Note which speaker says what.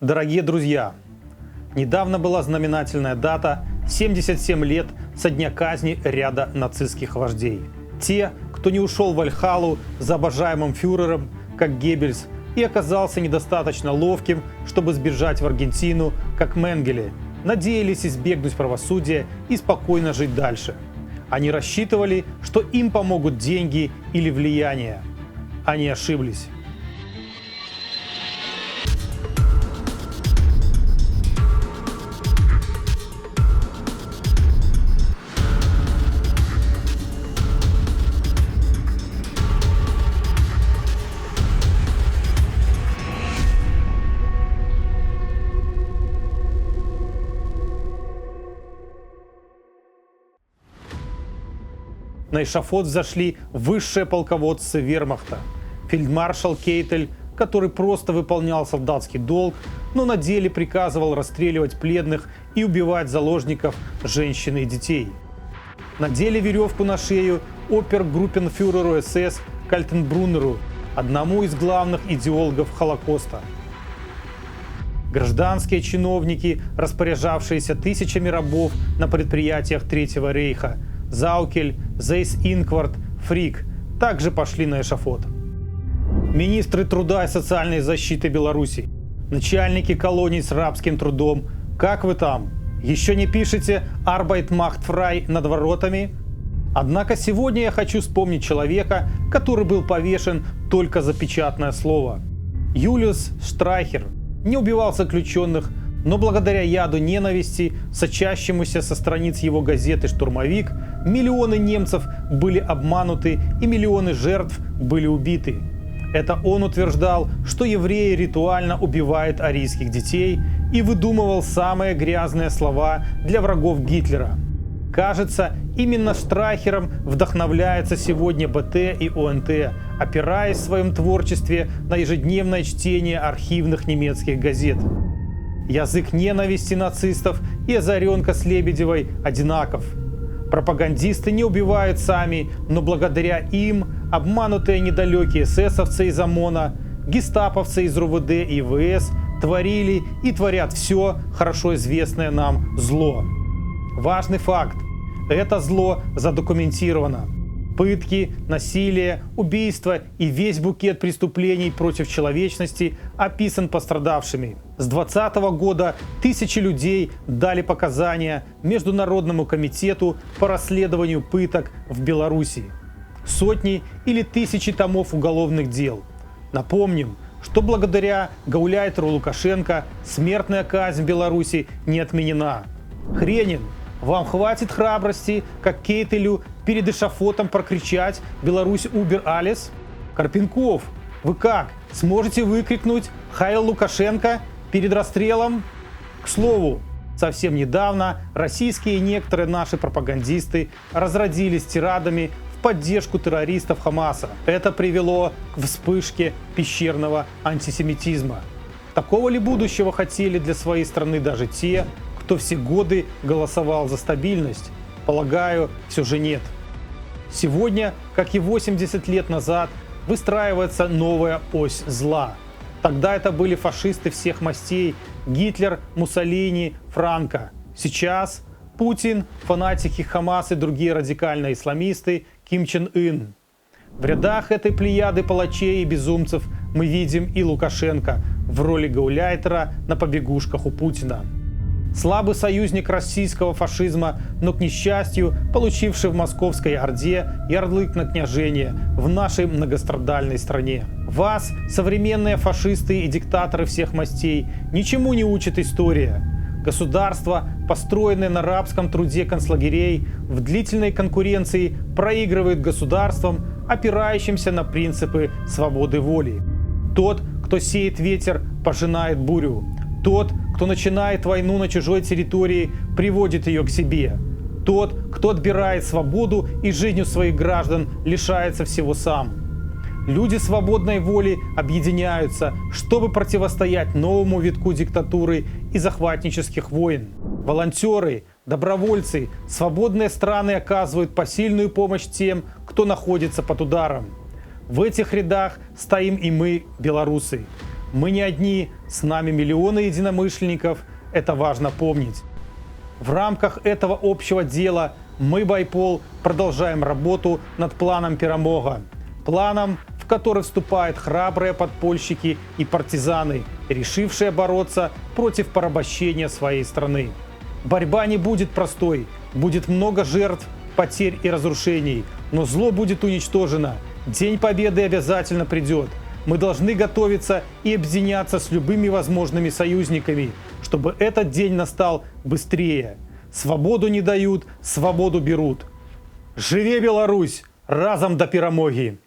Speaker 1: Дорогие друзья, недавно была знаменательная дата – 77 лет со дня казни ряда нацистских вождей. Те, кто не ушел в Вальхаллу за обожаемым фюрером, как Геббельс, и оказался недостаточно ловким, чтобы сбежать в Аргентину, как Менгеле, надеялись избегнуть правосудия и спокойно жить дальше. Они рассчитывали, что им помогут деньги или влияние. Они ошиблись. На эшафот взошли высшие полководцы вермахта. Фельдмаршал Кейтель, который просто выполнял солдатский долг, но на деле приказывал расстреливать пленных и убивать заложников, женщин и детей. Надели веревку на шею опергруппенфюреру СС Кальтенбруннеру, одному из главных идеологов Холокоста. Гражданские чиновники, распоряжавшиеся тысячами рабов на предприятиях Третьего рейха, Заукель, Зейс Инкварт, Фрик, также пошли на эшафот. Министры труда и социальной защиты Беларуси, начальники колоний с рабским трудом, как вы там? Еще не пишете «Arbeit macht frei» над воротами? Однако сегодня я хочу вспомнить человека, который был повешен только за печатное слово. Юлиус Штрайхер не убивал заключенных, но благодаря яду ненависти, сочащемуся со страниц его газеты «Штурмовик», миллионы немцев были обмануты и миллионы жертв были убиты. Это он утверждал, что евреи ритуально убивают арийских детей и выдумывал самые грязные слова для врагов Гитлера. Кажется, именно Штрайхером вдохновляется сегодня БТ и ОНТ, опираясь в своем творчестве на ежедневное чтение архивных немецких газет. Язык ненависти нацистов и Озаренка с Лебедевой одинаков. Пропагандисты не убивают сами, но благодаря им обманутые недалекие эсэсовцы из ОМОНа, гестаповцы из РУВД и ВС творили и творят все хорошо известное нам зло. Важный факт. Это зло задокументировано. Пытки, насилие, убийства и весь букет преступлений против человечности описан пострадавшими. С 2020 года тысячи людей дали показания Международному комитету по расследованию пыток в Беларуси. Сотни или тысячи томов уголовных дел. Напомним, что благодаря гауляйтеру Лукашенко смертная казнь в Беларуси не отменена. Хренин, вам хватит храбрости, как Кейтелю, перед эшафотом прокричать «Беларусь убер алес»? Карпенков, вы как, сможете выкрикнуть «Хайл Лукашенко» перед расстрелом? К слову, совсем недавно российские и некоторые наши пропагандисты разродились тирадами в поддержку террористов Хамаса. Это привело к вспышке пещерного антисемитизма. Такого ли будущего хотели для своей страны даже те, кто все годы голосовал за стабильность? Полагаю, все же нет. Сегодня, как и 80 лет назад, выстраивается новая ось зла. Тогда это были фашисты всех мастей – Гитлер, Муссолини, Франко. Сейчас Путин, фанатики Хамас и другие радикальные исламисты, Ким Чен Ын. В рядах этой плеяды палачей и безумцев мы видим и Лукашенко в роли гауляйтера на побегушках у Путина. Слабый союзник российского фашизма, но, к несчастью, получивший в Московской Орде ярлык на княжение в нашей многострадальной стране. Вас, современные фашисты и диктаторы всех мастей, ничему не учит история. Государство, построенное на рабском труде концлагерей, в длительной конкуренции проигрывает государствам, опирающимся на принципы свободы воли. Тот, кто сеет ветер, пожинает бурю. Тот, кто начинает войну на чужой территории, приводит ее к себе. Тот, кто отбирает свободу и жизнью своих граждан, лишается всего сам. Люди свободной воли объединяются, чтобы противостоять новому витку диктатуры и захватнических войн. Волонтеры, добровольцы, свободные страны оказывают посильную помощь тем, кто находится под ударом. В этих рядах стоим и мы, белорусы. Мы не одни, с нами миллионы единомышленников, это важно помнить. В рамках этого общего дела мы, Байпол, продолжаем работу над планом «Перемога». Планом, в который вступают храбрые подпольщики и партизаны, решившие бороться против порабощения своей страны. Борьба не будет простой, будет много жертв, потерь и разрушений, но зло будет уничтожено. День Победы обязательно придет. Мы должны готовиться и объединяться с любыми возможными союзниками, чтобы этот день настал быстрее. Свободу не дают, свободу берут. Живе Беларусь! Разом до перемоги!